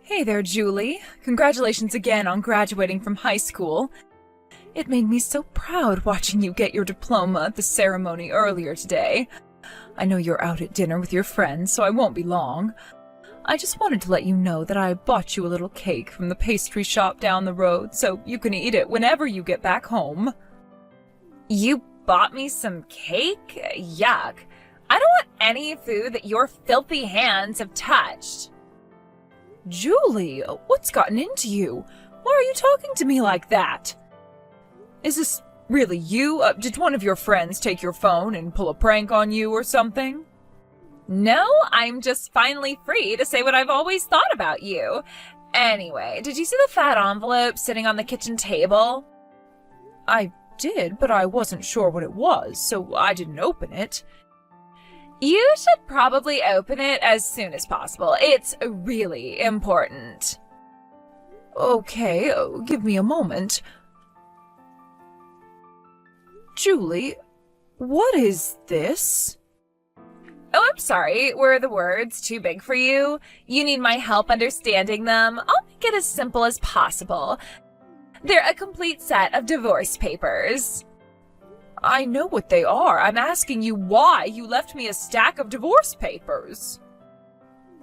Hey there, Julie. Congratulations again on graduating from high school. It made me so proud watching you get your diploma at the ceremony earlier today. I know you're out at dinner with your friends, so I won't be long. I just wanted to let you know that I bought you a little cake from the pastry shop down the road, so you can eat it whenever you get back home. You bought me some cake? Yuck. I don't want any food that your filthy hands have touched. Julie, what's gotten into you? Why are you talking to me like that? Is this really you? Did one of your friends take your phone and pull a prank on you or something? No, I'm just finally free to say what I've always thought about you. Anyway, did you see the fat envelope sitting on the kitchen table? I did, but I wasn't sure what it was, so I didn't open it. You should probably open it as soon as possible. It's really important. Okay, give me a moment. Julie, what is this? Oh, I'm sorry. Were the words too big for you? You need my help understanding them? I'll make it as simple as possible. They're a complete set of divorce papers. I know what they are. I'm asking you why you left me a stack of divorce papers.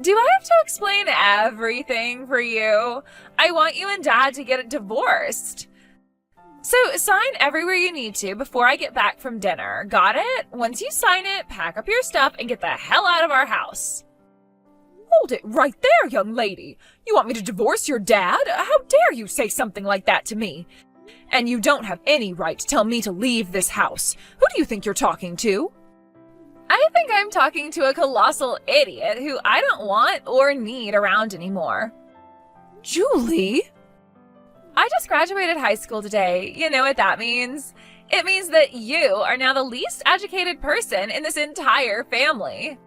Do I have to explain everything for you? I want you and Dad to get divorced. So sign everywhere you need to before I get back from dinner. Got it? Once you sign it, pack up your stuff and get the hell out of our house. Hold it right there, young lady. You want me to divorce your dad? How dare you say something like that to me? And you don't have any right to tell me to leave this house. Who do you think you're talking to? I think I'm talking to a colossal idiot who I don't want or need around anymore. Julie? I just graduated high school today. You know what that means? It means that you are now the least educated person in this entire family.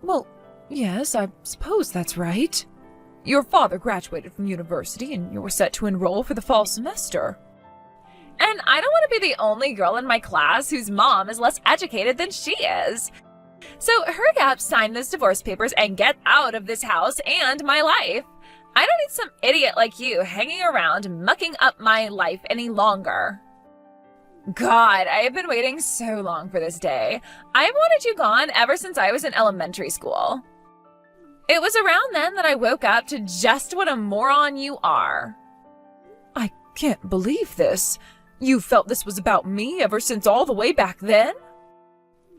Well, yes, I suppose that's right. Your father graduated from university and you're set to enroll for the fall semester. And I don't want to be the only girl in my class whose mom is less educated than she is. So hurry up, sign those divorce papers, and get out of this house and my life. I don't need some idiot like you hanging around mucking up my life any longer. God, I have been waiting so long for this day. I've wanted you gone ever since I was in elementary school. It was around then that I woke up to just what a moron you are. I can't believe this. You felt this was about me ever since all the way back then?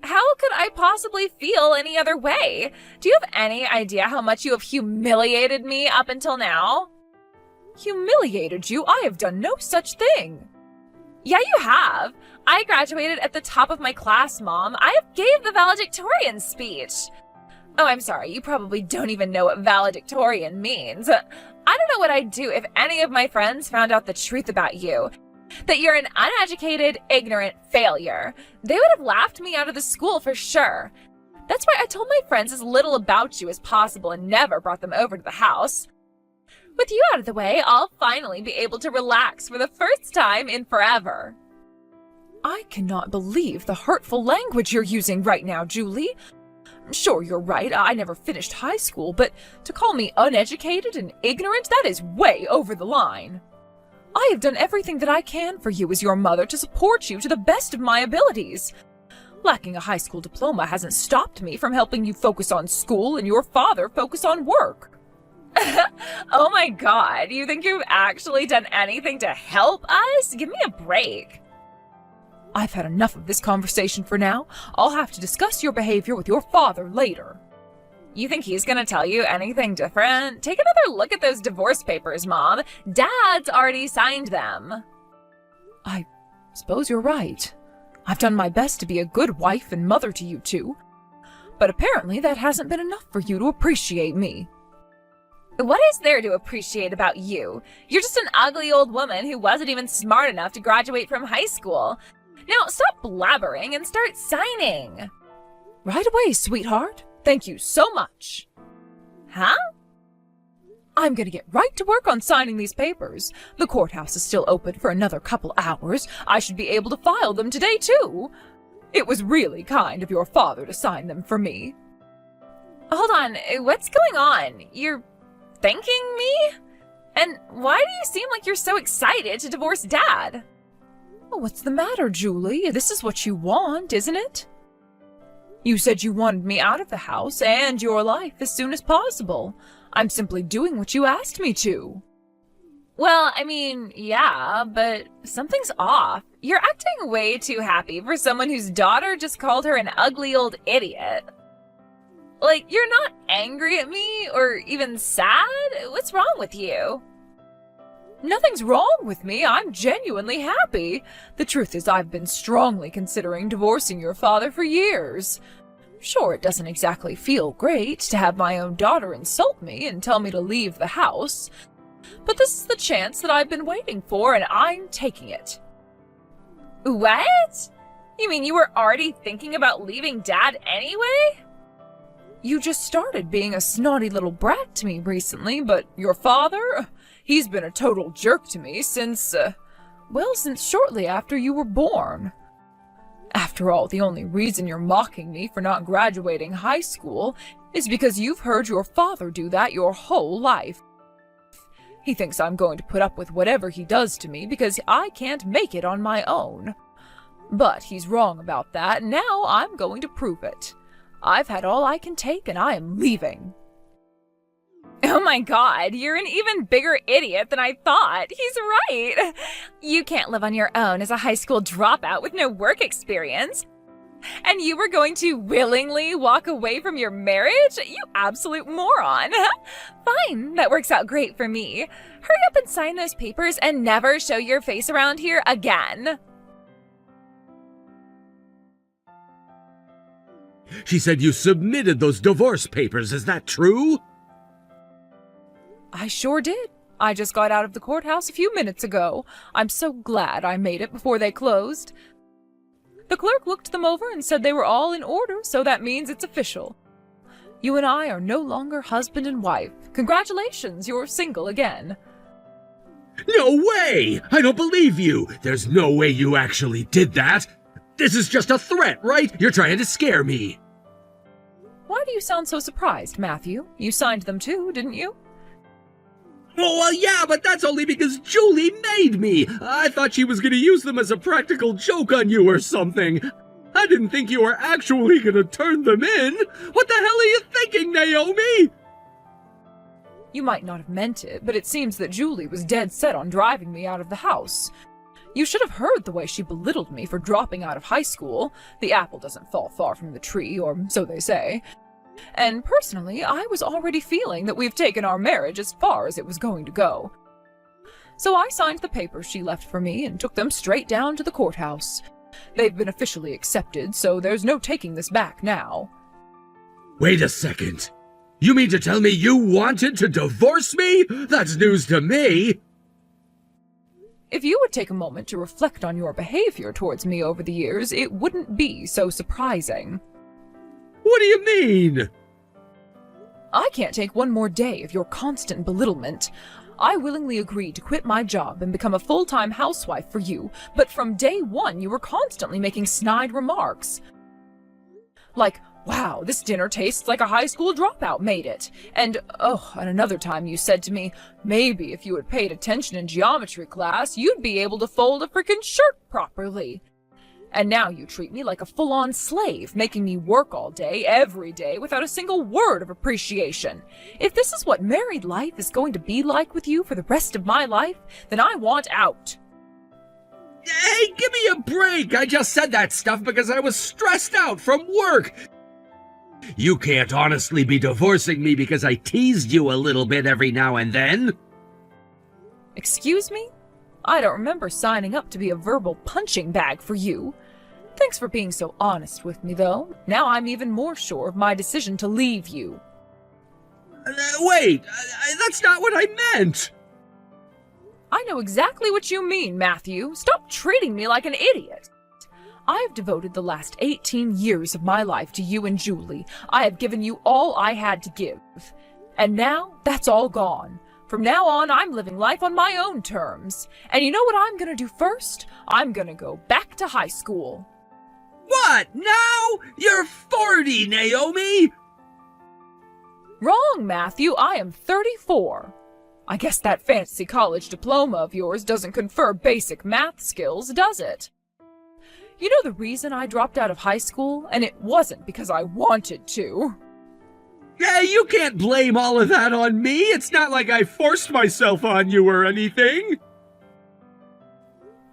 How could I possibly feel any other way? Do you have any idea how much you have humiliated me up until now? Humiliated you? I have done no such thing. Yeah, you have. I graduated at the top of my class, Mom. I gave the valedictorian speech. Oh, I'm sorry. You probably don't even know what valedictorian means. I don't know what I'd do if any of my friends found out the truth about you. That you're an uneducated, ignorant failure. They would have laughed me out of the school for sure. That's why I told my friends as little about you as possible and never brought them over to the house. With you out of the way, I'll finally be able to relax for the first time in forever. I cannot believe the hurtful language you're using right now, Julie. Sure, you're right. I never finished high school, but to call me uneducated and ignorant, that is way over the line. I have done everything that I can for you as your mother to support you to the best of my abilities. Lacking a high school diploma hasn't stopped me from helping you focus on school and your father focus on work. Oh my God, you think you've actually done anything to help us? Give me a break. I've had enough of this conversation for now. I'll have to discuss your behavior with your father later. You think he's gonna tell you anything different? Take another look at those divorce papers, Mom. Dad's already signed them. I suppose you're right. I've done my best to be a good wife and mother to you two. But apparently that hasn't been enough for you to appreciate me. What is there to appreciate about you? You're just an ugly old woman who wasn't even smart enough to graduate from high school. Now stop blabbering and start signing. Right away, sweetheart. Thank you so much. Huh? I'm gonna get right to work on signing these papers. The courthouse is still open for another couple hours. I should be able to file them today, too. It was really kind of your father to sign them for me. Hold on, what's going on? You're thanking me? And why do you seem like you're so excited to divorce Dad? Oh, what's the matter, Julie? This is what you want, isn't it? You said you wanted me out of the house and your life as soon as possible. I'm simply doing what you asked me to. Well, I mean, yeah, but something's off. You're acting way too happy for someone whose daughter just called her an ugly old idiot. Like, you're not angry at me or even sad? What's wrong with you? Nothing's wrong with me. I'm genuinely happy. The truth is, I've been strongly considering divorcing your father for years. Sure, it doesn't exactly feel great to have my own daughter insult me and tell me to leave the house, but this is the chance that I've been waiting for, and I'm taking it. What? You mean you were already thinking about leaving Dad anyway? You just started being a snotty little brat to me recently, but your father, he's been a total jerk to me since shortly after you were born. After all, the only reason you're mocking me for not graduating high school is because you've heard your father do that your whole life. He thinks I'm going to put up with whatever he does to me because I can't make it on my own. But he's wrong about that, and now I'm going to prove it. I've had all I can take, and I am leaving. Oh my God, you're an even bigger idiot than I thought. He's right. You can't live on your own as a high school dropout with no work experience. And you were going to willingly walk away from your marriage? You absolute moron. Fine, that works out great for me. Hurry up and sign those papers and never show your face around here again. She said you submitted those divorce papers, is that true? I sure did. I just got out of the courthouse a few minutes ago. I'm so glad I made it before they closed. The clerk looked them over and said they were all in order, so that means it's official. You and I are no longer husband and wife. Congratulations, you're single again. No way! I don't believe you! There's no way you actually did that! This is just a threat, right? You're trying to scare me! Why do you sound so surprised, Matthew? You signed them too, didn't you? Oh, well, yeah, but that's only because Julie made me! I thought she was gonna use them as a practical joke on you or something! I didn't think you were actually gonna turn them in! What the hell are you thinking, Naomi? You might not have meant it, but it seems that Julie was dead set on driving me out of the house. You should have heard the way she belittled me for dropping out of high school. The apple doesn't fall far from the tree, or so they say. And personally, I was already feeling that we've taken our marriage as far as it was going to go. So I signed the papers she left for me and took them straight down to the courthouse. They've been officially accepted, so there's no taking this back now. Wait a second. You mean to tell me you wanted to divorce me? That's news to me! If you would take a moment to reflect on your behavior towards me over the years, it wouldn't be so surprising. What do you mean? I can't take one more day of your constant belittlement. I willingly agreed to quit my job and become a full-time housewife for you, but from day one you were constantly making snide remarks. Like, wow, this dinner tastes like a high school dropout made it. And another time you said to me, maybe if you had paid attention in geometry class, you'd be able to fold a frickin' shirt properly. And now you treat me like a full-on slave, making me work all day, every day, without a single word of appreciation. If this is what married life is going to be like with you for the rest of my life, then I want out. Hey, give me a break! I just said that stuff because I was stressed out from work! You can't honestly be divorcing me because I teased you a little bit every now and then. Excuse me? I don't remember signing up to be a verbal punching bag for you. Thanks for being so honest with me, though. Now I'm even more sure of my decision to leave you. Wait, that's not what I meant! I know exactly what you mean, Matthew. Stop treating me like an idiot. I've devoted the last 18 years of my life to you and Julie. I have given you all I had to give. And now, that's all gone. From now on, I'm living life on my own terms. And you know what I'm gonna do first? I'm gonna go back to high school. What, now? You're 40, Naomi! Wrong, Matthew. I am 34. I guess that fancy college diploma of yours doesn't confer basic math skills, does it? You know the reason I dropped out of high school? And it wasn't because I wanted to. Yeah, you can't blame all of that on me. It's not like I forced myself on you or anything.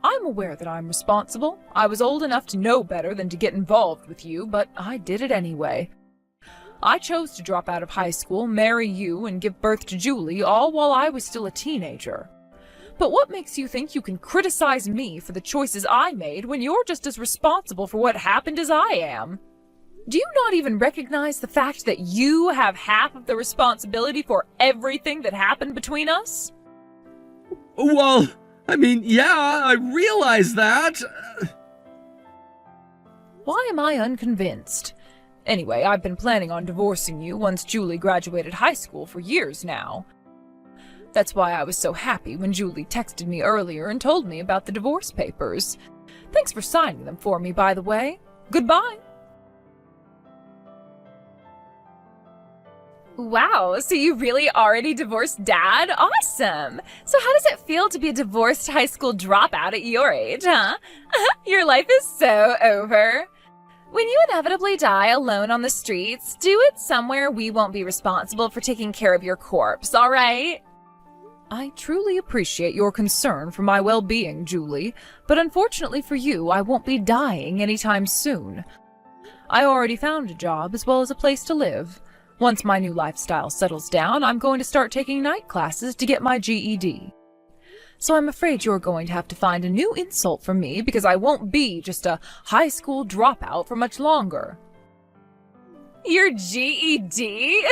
I'm aware that I'm responsible. I was old enough to know better than to get involved with you, but I did it anyway. I chose to drop out of high school, marry you, and give birth to Julie, all while I was still a teenager. But what makes you think you can criticize me for the choices I made when you're just as responsible for what happened as I am? Do you not even recognize the fact that you have half of the responsibility for everything that happened between us? Well, I mean, yeah, I realize that. Why am I unconvinced? Anyway, I've been planning on divorcing you once Julie graduated high school for years now. That's why I was so happy when Julie texted me earlier and told me about the divorce papers. Thanks for signing them for me, by the way. Goodbye. Wow, so you really already divorced Dad? Awesome! So how does it feel to be a divorced high school dropout at your age, huh? Your life is so over. When you inevitably die alone on the streets, do it somewhere we won't be responsible for taking care of your corpse, all right? I truly appreciate your concern for my well-being, Julie, but unfortunately for you, I won't be dying anytime soon. I already found a job as well as a place to live. Once my new lifestyle settles down, I'm going to start taking night classes to get my GED. So I'm afraid you're going to have to find a new insult for me because I won't be just a high school dropout for much longer. Your GED?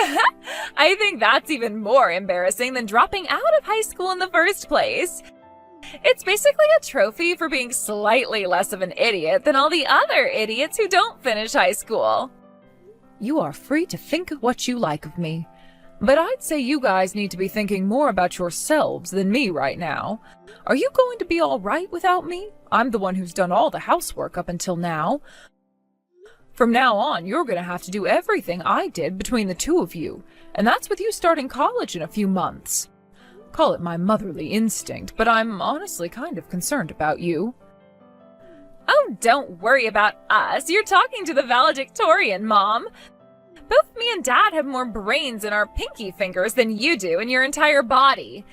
I think that's even more embarrassing than dropping out of high school in the first place. It's basically a trophy for being slightly less of an idiot than all the other idiots who don't finish high school. You are free to think what you like of me. But I'd say you guys need to be thinking more about yourselves than me right now. Are you going to be all right without me? I'm the one who's done all the housework up until now. From now on, you're going to have to do everything I did between the two of you, and that's with you starting college in a few months. Call it my motherly instinct, but I'm honestly kind of concerned about you. Oh, don't worry about us. You're talking to the valedictorian, Mom. Both me and Dad have more brains in our pinky fingers than you do in your entire body.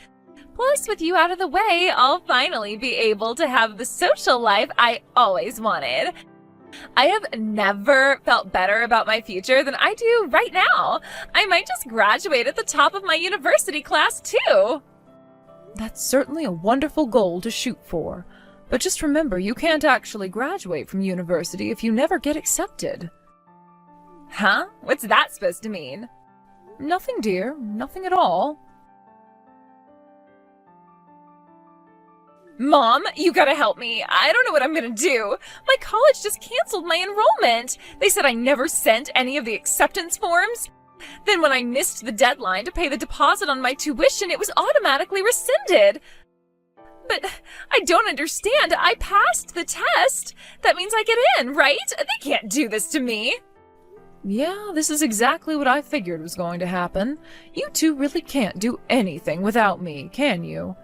Plus, with you out of the way, I'll finally be able to have the social life I always wanted. I have never felt better about my future than I do right now. I might just graduate at the top of my university class, too. That's certainly a wonderful goal to shoot for. But just remember, you can't actually graduate from university if you never get accepted. Huh? What's that supposed to mean? Nothing, dear. Nothing at all. Mom, you gotta help me. I don't know what I'm gonna do. My college just canceled my enrollment. They said I never sent any of the acceptance forms. Then when I missed the deadline to pay the deposit on my tuition, it was automatically rescinded. But I don't understand. I passed the test. That means I get in, right? They can't do this to me. Yeah, this is exactly what I figured was going to happen. You two really can't do anything without me, can you?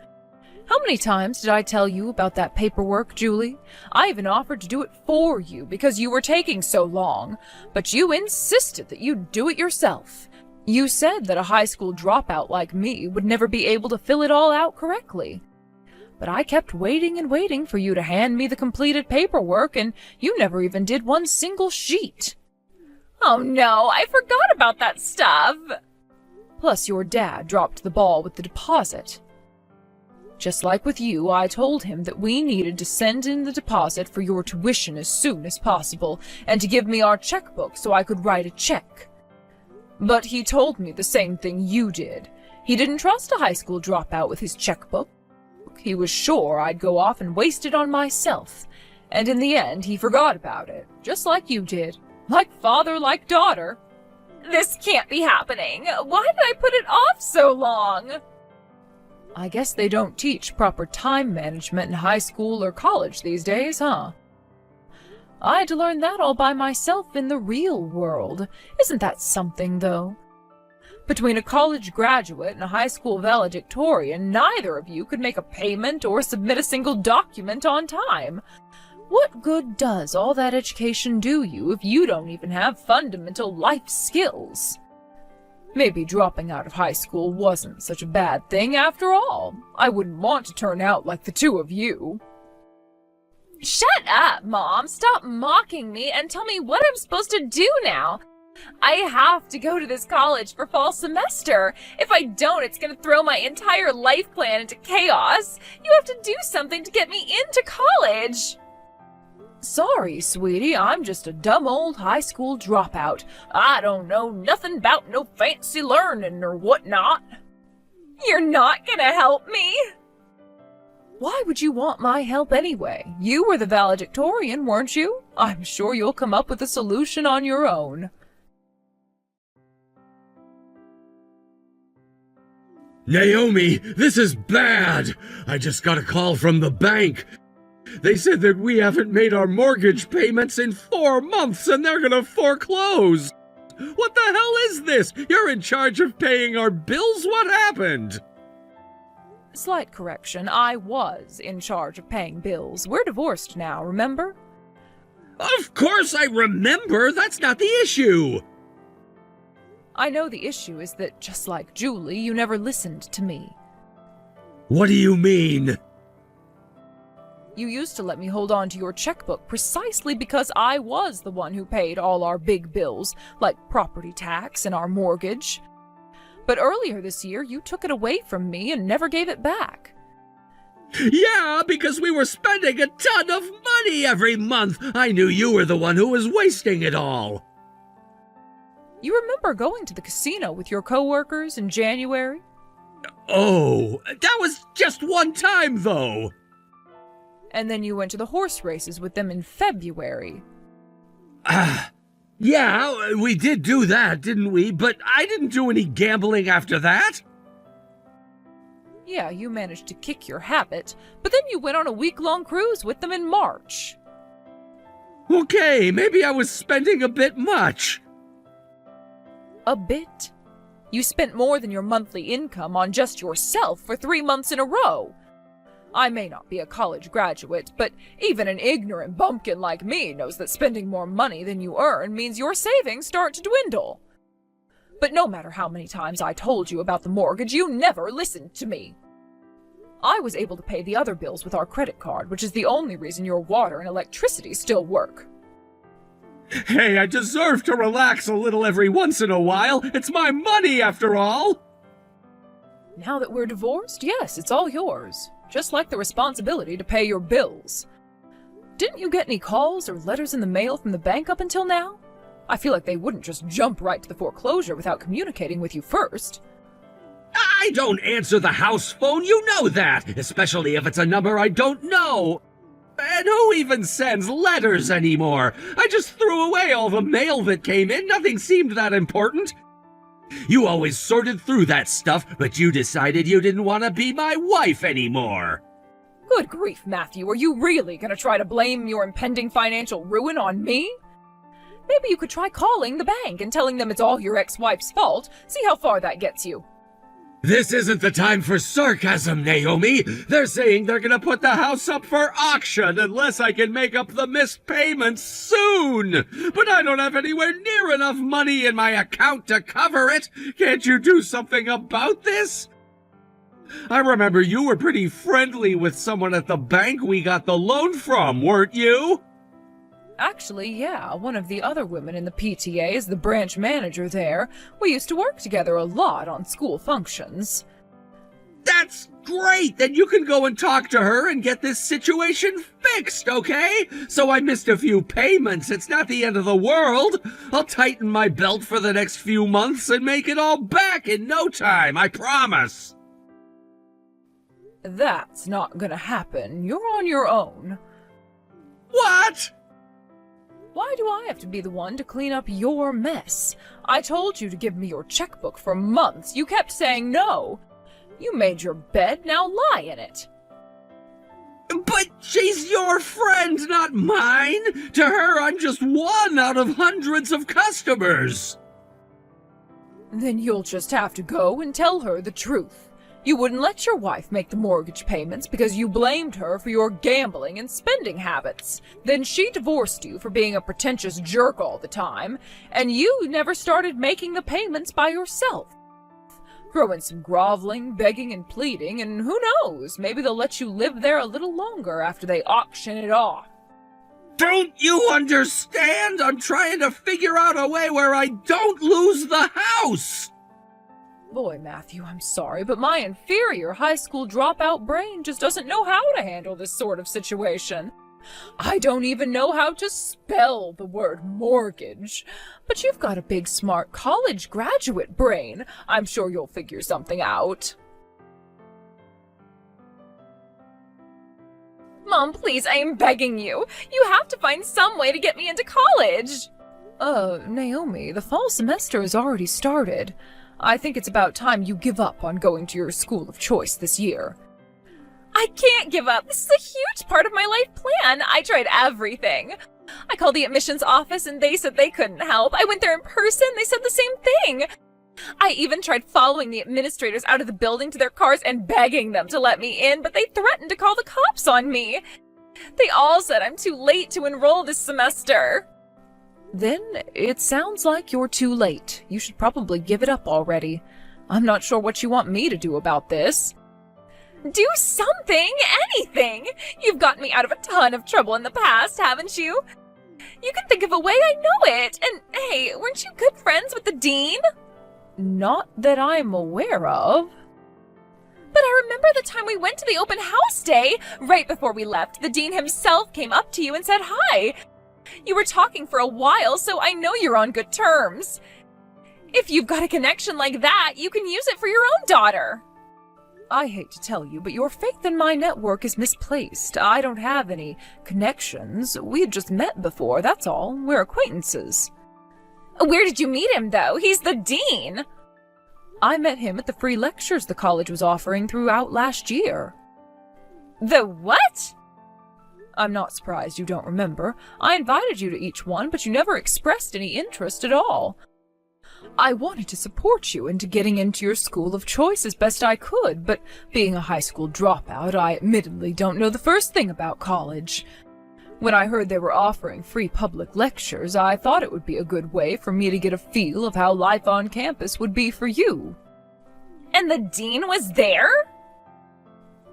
How many times did I tell you about that paperwork, Julie? I even offered to do it for you because you were taking so long, but you insisted that you'd do it yourself. You said that a high school dropout like me would never be able to fill it all out correctly. But I kept waiting and waiting for you to hand me the completed paperwork, and you never even did one single sheet. Oh no, I forgot about that stuff. Plus, your dad dropped the ball with the deposit. Just like with you, I told him that we needed to send in the deposit for your tuition as soon as possible, and to give me our checkbook so I could write a check. But he told me the same thing you did. He didn't trust a high school dropout with his checkbook. He was sure I'd go off and waste it on myself, and in the end he forgot about it, just like you did. Like father, like daughter. This can't be happening. Why did I put it off so long? I guess they don't teach proper time management in high school or college these days, huh? I had to learn that all by myself in the real world. Isn't that something, though? Between a college graduate and a high school valedictorian, neither of you could make a payment or submit a single document on time. What good does all that education do you if you don't even have fundamental life skills? Maybe dropping out of high school wasn't such a bad thing after all. I wouldn't want to turn out like the two of you. Shut up, Mom. Stop mocking me and tell me what I'm supposed to do now. I have to go to this college for fall semester. If I don't, it's going to throw my entire life plan into chaos. You have to do something to get me into college. Sorry, sweetie, I'm just a dumb old high school dropout. I don't know nothing about no fancy learning or whatnot. You're not going to help me. Why would you want my help anyway? You were the valedictorian, weren't you? I'm sure you'll come up with a solution on your own. Naomi, this is bad! I just got a call from the bank. They said that we haven't made our mortgage payments in 4 months and they're gonna foreclose! What the hell is this? You're in charge of paying our bills? What happened? Slight correction, I was in charge of paying bills. We're divorced now, remember? Of course I remember! That's not the issue! I know the issue is that, just like Julie, you never listened to me. What do you mean? You used to let me hold on to your checkbook precisely because I was the one who paid all our big bills, like property tax and our mortgage. But earlier this year, you took it away from me and never gave it back. Yeah, because we were spending a ton of money every month. I knew you were the one who was wasting it all. You remember going to the casino with your coworkers in January? Oh, that was just one time, though. And then you went to the horse races with them in February. Yeah, we did do that, didn't we? But I didn't do any gambling after that. Yeah, you managed to kick your habit, but then you went on a week-long cruise with them in March. Okay, maybe I was spending a bit much. A bit? You spent more than your monthly income on just yourself for 3 months in a row. I may not be a college graduate, but even an ignorant bumpkin like me knows that spending more money than you earn means your savings start to dwindle. But no matter how many times I told you about the mortgage, you never listened to me. I was able to pay the other bills with our credit card, which is the only reason your water and electricity still work. Hey, I deserve to relax a little every once in a while. It's my money, after all. Now that we're divorced, yes, it's all yours. Just like the responsibility to pay your bills. Didn't you get any calls or letters in the mail from the bank up until now? I feel like they wouldn't just jump right to the foreclosure without communicating with you first. I don't answer the house phone, you know that, especially if it's a number I don't know. And who even sends letters anymore? I just threw away all the mail that came in. Nothing seemed that important. You always sorted through that stuff, but you decided you didn't want to be my wife anymore. Good grief, Matthew, are you really going to try to blame your impending financial ruin on me? Maybe you could try calling the bank and telling them it's all your ex-wife's fault. See how far that gets you. This isn't the time for sarcasm, Naomi. They're saying they're gonna put the house up for auction unless I can make up the missed payments soon. But I don't have anywhere near enough money in my account to cover it. Can't you do something about this? I remember you were pretty friendly with someone at the bank we got the loan from, weren't you? Actually, yeah, one of the other women in the PTA is the branch manager there. We used to work together a lot on school functions. That's great! Then you can go and talk to her and get this situation fixed, okay? So I missed a few payments. It's not the end of the world. I'll tighten my belt for the next few months and make it all back in no time, I promise. That's not gonna happen. You're on your own. What? Why do I have to be the one to clean up your mess? I told you to give me your checkbook for months. You kept saying no. You made your bed, now lie in it. But she's your friend, not mine. To her, I'm just one out of hundreds of customers. Then you'll just have to go and tell her the truth. You wouldn't let your wife make the mortgage payments because you blamed her for your gambling and spending habits. Then she divorced you for being a pretentious jerk all the time, and you never started making the payments by yourself. Throw in some groveling, begging, and pleading, and who knows, maybe they'll let you live there a little longer after they auction it off. Don't you understand? I'm trying to figure out a way where I don't lose the house! Boy, Matthew, I'm sorry, but my inferior high school dropout brain just doesn't know how to handle this sort of situation. I don't even know how to spell the word mortgage. But you've got a big, smart college graduate brain. I'm sure you'll figure something out. Mom, please, I am begging you. You have to find some way to get me into college. Naomi, the fall semester has already started. I think it's about time you give up on going to your school of choice this year. I can't give up. This is a huge part of my life plan. I tried everything. I called the admissions office and they said they couldn't help. I went there in person. They said the same thing. I even tried following the administrators out of the building to their cars and begging them to let me in, but they threatened to call the cops on me. They all said I'm too late to enroll this semester. Then it sounds like you're too late. You should probably give it up already. I'm not sure what you want me to do about this. Do something, anything. You've gotten me out of a ton of trouble in the past, haven't you? You can think of a way, I know it. And hey, weren't you good friends with the dean? Not that I'm aware of. But I remember the time we went to the open house day. Right before we left, the dean himself came up to you and said hi. You were talking for a while, so I know you're on good terms. If you've got a connection like that, you can use it for your own daughter. I hate to tell you, but your faith in my network is misplaced. I don't have any connections. We had just met before, that's all. We're acquaintances. Where did you meet him, though? He's the dean. I met him at the free lectures the college was offering throughout last year. The what? I'm not surprised you don't remember. I invited you to each one, but you never expressed any interest at all. I wanted to support you into getting into your school of choice as best I could, but being a high school dropout, I admittedly don't know the first thing about college. When I heard they were offering free public lectures, I thought it would be a good way for me to get a feel of how life on campus would be for you. And the dean was there?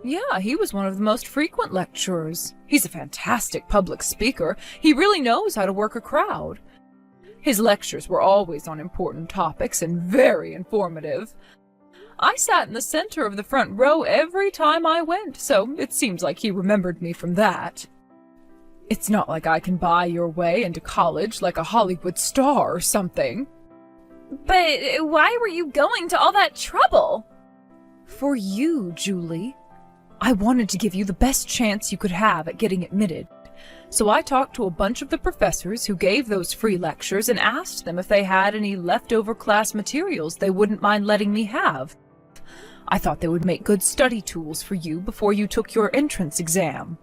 Yeah, he was one of the most frequent lecturers. He's a fantastic public speaker. He really knows how to work a crowd. His lectures were always on important topics and very informative. I sat in the center of the front row every time I went, so it seems like he remembered me from that. It's not like I can buy your way into college like a Hollywood star or something. But why were you going to all that trouble? For you, Julie. I wanted to give you the best chance you could have at getting admitted. So I talked to a bunch of the professors who gave those free lectures and asked them if they had any leftover class materials they wouldn't mind letting me have. I thought they would make good study tools for you before you took your entrance exam.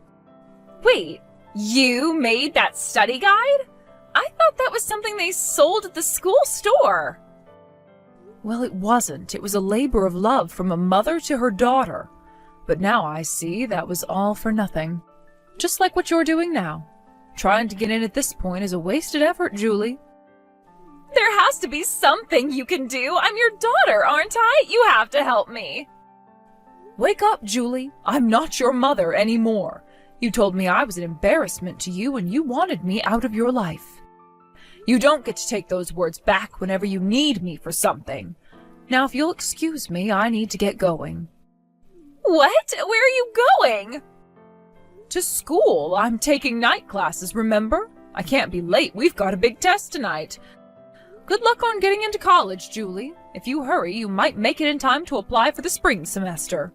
Wait, you made that study guide? I thought that was something they sold at the school store. Well, it wasn't. It was a labor of love from a mother to her daughter. But now I see that was all for nothing. Just like what you're doing now. Trying to get in at this point is a wasted effort, Julie. There has to be something you can do. I'm your daughter, aren't I? You have to help me. Wake up, Julie. I'm not your mother anymore. You told me I was an embarrassment to you and you wanted me out of your life. You don't get to take those words back whenever you need me for something. Now, if you'll excuse me, I need to get going. What? Where are you going? To school. I'm taking night classes, remember? I can't be late. We've got a big test tonight. Good luck on getting into college, Julie. If you hurry, you might make it in time to apply for the spring semester.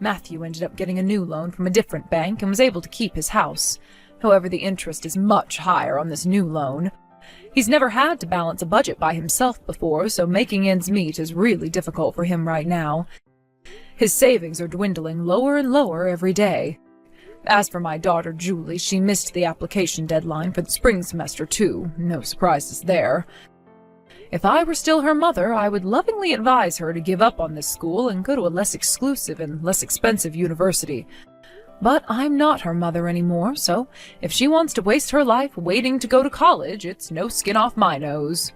Matthew ended up getting a new loan from a different bank and was able to keep his house. However, the interest is much higher on this new loan. He's never had to balance a budget by himself before, so making ends meet is really difficult for him right now. His savings are dwindling lower and lower every day. As for my daughter Julie, she missed the application deadline for the spring semester too. No surprises there. If I were still her mother, I would lovingly advise her to give up on this school and go to a less exclusive and less expensive university. But I'm not her mother anymore, so if she wants to waste her life waiting to go to college, it's no skin off my nose.